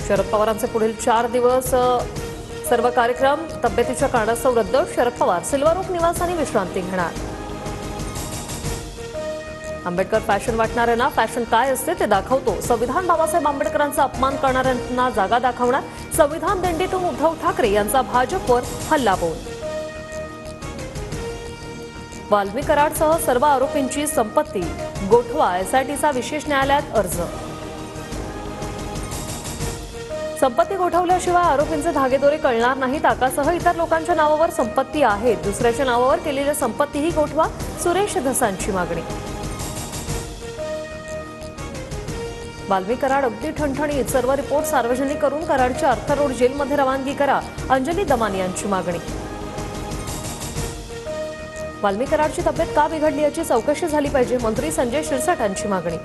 शरद पवारांचे पुढील 4 दिवस सर्व कार्यक्रम तब्येतीच्या कारणास्तव रद्द. शरद पवार सिल्वर ओक निवासाने विश्रांती घेणार. आंबेडकर फॅशन वाटणाऱ्यांना फॅशन काय असते ते दाखवतो. संविधान बाबासाहेब आंबेडकरांचा अपमान करणाऱ्यांना जागा दाखवणार. संविधान दिंडीतून उद्धव ठाकरे यांचा भाजपवर हल्लाबोल. वाल्मी कराडसह सर्व आरोपींची संपत्ती गोठवा. एसआयटीचा विशेष न्यायालयात अर्ज. संपत्ती गोठवल्याशिवाय आरोपींचे धागेदोरे कळणार नाहीत. आकासह इतर लोकांच्या नावावर संपत्ती आहे. दुसऱ्याच्या नावावर केलेली संपत्तीही गोठवा. सुरेश धसांची मागणी. वाल्मी कराड अगदी ठणठणीत. सर्व रिपोर्ट सार्वजनिक करून कराडच्या अर्थ रोड जेलमध्ये रवानगी करा. अंजली दमानी यांची मागणी. वाल्मी कराडची तब्येत का बिघडली याची चौकशी झाली पाहिजे. मंत्री संजय शिरसाट यांची मागणी.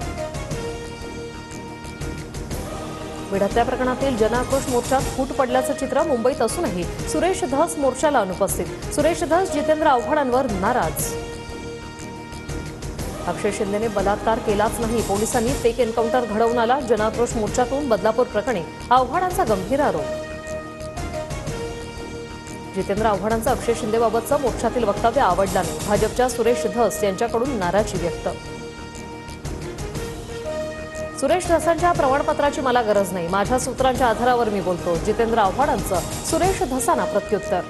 विढत्या प्रकरणातील जनआक्रोश मोर्चात फूट पडल्याचं चित्र मुंबईत असूनही सुरेश धस मोर्चाला अनुपस्थित. सुरेश धस जितेंद्र आव्हाडांवर नाराज. अक्षय शिंदेने बलात्कार केलाच नाही. पोलिसांनी फेक एन्काउंटर घडवून आला. जनआक्रोश मोर्चातून बदलापूर प्रकरणी आव्हाडांचा गंभीर आरोप. जितेंद्र आव्हाडांचं अक्षय शिंदेबाबतचं मोर्चातील वक्तव्य आवडलं नाही. भाजपच्या सुरेश धस यांच्याकडून नाराजी व्यक्त. सुरेश धसांच्या प्रमाणपत्राची मला गरज नाही. माझ्या सूत्रांच्या आधारावर मी बोलतो. जितेंद्र आव्हाडांचं सुरेश धसांना प्रत्युत्तर.